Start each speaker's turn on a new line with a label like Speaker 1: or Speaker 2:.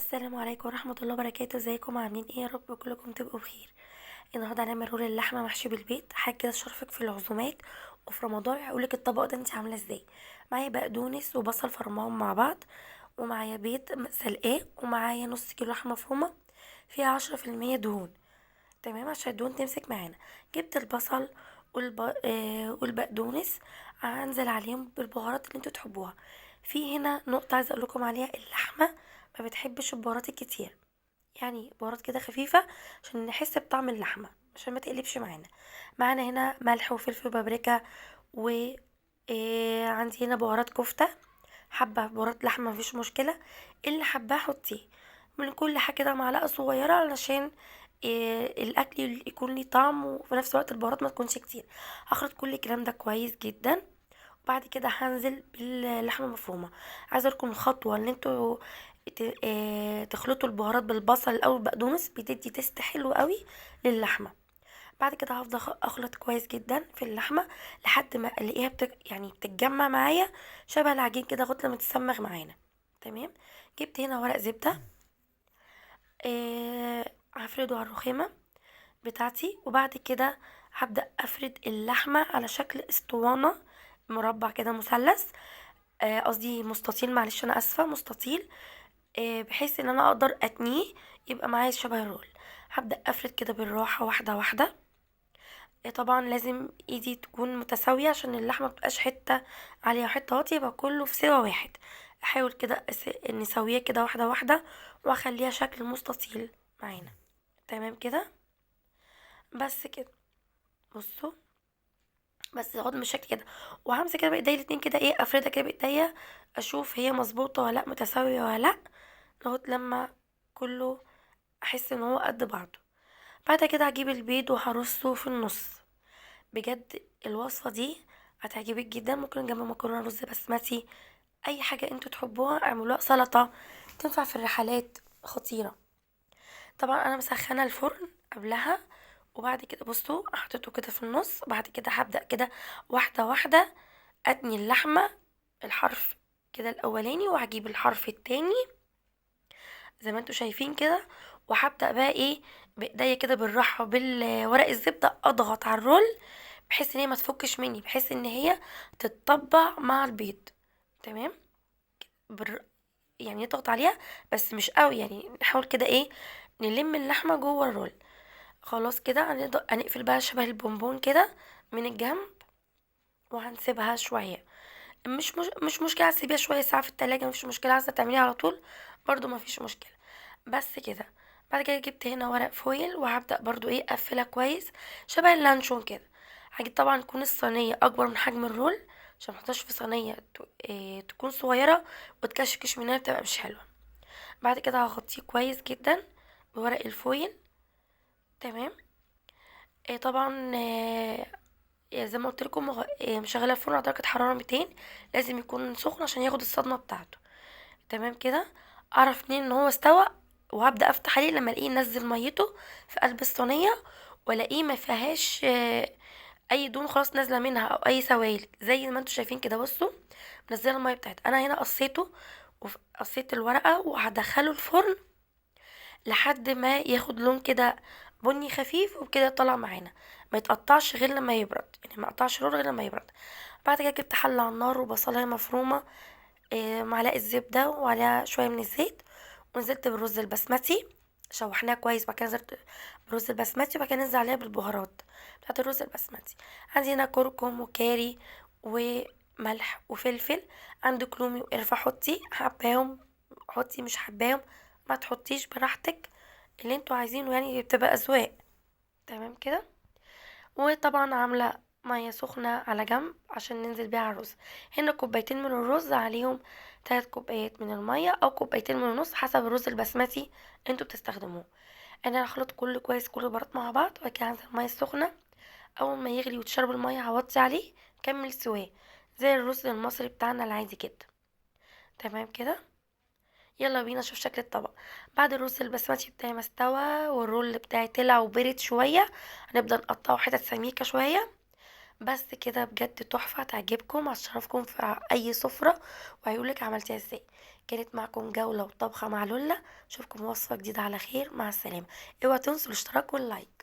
Speaker 1: السلام عليكم ورحمة الله وبركاته. ازيكم عاملين ايه؟ يا رب كلكم تبقوا بخير. النهارده هنعمل رول اللحمة محشي بالبيت، حاجة كده تشرفك في العزومات وفي رمضان. هقولك الطبق ده انت عاملة ازاي. معايا بقدونس وبصل فرماهم مع بعض، ومعايا بيض سلقاه، ومعايا نص كيلو لحمة مفرومة فيها 10% دهون، تمام، عشان الدهون تمسك معانا. جبت البصل والبقدونس، هنزل عليهم بالبهارات اللي انتوا تحبوها. في هنا نقطة عايزة اقول لكم عليها: اللحمة ما بتحبش البهارات الكتير، يعني بهارات كده خفيفة عشان نحس بطعم اللحمة، عشان ما تقلبش معانا. معانا هنا ملح وفلفل وبابريكا، و عندي هنا بهارات كفتة. حبة بهارات لحمة مفيش مشكلة، اللي حباه حطيه. من كل حاجة كده معلقة صغيرة علشان الأكل يكون ليه طعم، وفي نفس الوقت البهارات ما تكونش كتير. هخلط كل الكلام ده كويس جدا، وبعد كده هنزل باللحمة المفرومة. عايزة لكم الخطوة ان انتوا تخلطوا البهارات بالبصل الاول بقدونس، بتدي تيست حلو قوي للحمة. بعد كده هفضل اخلط كويس جدا في اللحمة لحد ما الاقيها يعني بتتجمع معايا شبه العجين كده لغايه لما تسمغ معانا. تمام. جبت هنا ورق زبدة، هفرده على الرخامة بتاعتي، وبعد كده هبدأ افرد اللحمة على شكل اسطوانة، مربع كده مثلث، قصدي مستطيل، معلش انا اسفة، مستطيل، بحيث ان انا اقدر اتنيه يبقى معايا شبه الرول. هبدأ افرد كده بالراحة واحدة واحدة. طبعا لازم ايدي تكون متساوية عشان اللحمة متبقاش حتة عالية وحتة واطية، يبقى كله في سوا واحد. احاول كده نسويه كده واحدة واحدة، واخليها شكل مستطيل معانا. تمام كده، بس كده. بصوا، بس اقعد بالشكل كده، وهمسك كده بايديا الاتنين كده، افردها كده بايديا، اشوف هي مظبوطة ولا لا، متساوية ولا لا، لغاية لما كله احس ان هو قد بعضه. بعد كده هجيب البيض وهرصه في النص. بجد الوصفة دي هتعجبك جدا، ممكن جنب مكرونة رز بسمتي، اي حاجة انتوا تحبوها اعملوها، سلطة، تنفع في الرحلات، خطيرة. طبعا انا مسخنة الفرن قبلها، وبعد كده بصوا حطيته كده في النص. وبعد كده هبدأ كده واحدة واحدة اتني اللحمة، الحرف كده الاولاني، وهجيب الحرف التاني زي ما انتوا شايفين كده، وهبدأ بقى بايديا كده بالراحة بالورق الزبدة اضغط على الرول، بحيث ان هي ما تفكش مني، بحيث ان هي تتطبع مع البيض. تمام. بر... يعني نضغط عليها بس مش قوي، يعني نحاول كده نلم اللحمة جوه الرول. خلاص كده هنقفل بقى شبه البونبون كده من الجنب، وهنسيبها شوية. مش مشكلة تسيبيها شوية ساعة في التلاجة، مفيش مشكلة. عايزة تعمليها على طول برضو مفيش مشكلة. بس كده. بعد كده جبت هنا ورق فويل، وهبدأ برضو اقفلها كويس شبه اللانشون كده. هجيب طبعا تكون الصينية اكبر من حجم الرول، عشان محطهاش في صينية تكون صغيرة وتكشكش منها، بتبقى مش حلوة. بعد كده هغطيه كويس جدا بورق الفويل. تمام. طبعا زي ما قلت لكم مشغله الفرن على درجه حراره 200، لازم يكون سخن عشان ياخد الصدمه بتاعته. تمام كده. اعرف منين ان هو استوى؟ وهبدا افتح عليه لما الاقيه ينزل ميته في قلب الصينيه، والاقيه ما فيهاش اي دهون خلاص نازله منها او اي سوائل، زي ما انتم شايفين كده. بصوا، منزله الميه بتاعتها. انا هنا قصيته، وقصيت الورقه، وهدخله الفرن لحد ما ياخد لون كده بني خفيف، وبكده طلع معانا. ما يتقطعش غير لما يبرد، يعني ما يقطعش رول غير لما يبرد. بعد كده جبت حله على النار وبصلايه مفرومه، معلقه زبده وعليها شويه من الزيت، ونزلت بالرز البسمتي، شوحناه كويس. بعد كده نزلت بالرز البسمتي، وبعد كده ننزل عليها بالبهارات بتاعت الرز البسمتي. عندي هنا كركم وكاري وملح وفلفل. عندك رومي وقرفة، حطي حباهم حطي، مش حباهم ما تحطيش، براحتك اللي انتوا عايزينه، يعني بتبقى اذواق. تمام كده. وطبعا عامله ميه سخنه على جنب عشان ننزل بيها على الرز. هنا كوبايتين من الرز عليهم 3 كوبايات من الميه، او كوبايتين من النص حسب الرز البسمتي انتوا بتستخدموه. انا هخلط كله كويس، كل البهارات مع بعض، وبعد كده هنزل الميه السخنه. اول ما يغلي وتشرب الميه هوطي عليه، كمل سواه زي الرز المصري بتاعنا العادي كده. تمام كده. يلا بينا نشوف شكل الطبق. بعد الرز البسمتي بتاعي ما استوى والرول بتاعي طلع وبرد شويه، هنبدا نقطعه حتت سميكه شويه. بس كده بجد تحفة، هتعجبكم هتشرفكم في اي سفرة، وهيقولك عملتيها ازاي. كانت معكم جولة وطبخة مع لولا. اشوفكم وصفة جديدة على خير، مع السلامة. اوعوا تنسوا الاشتراك واللايك.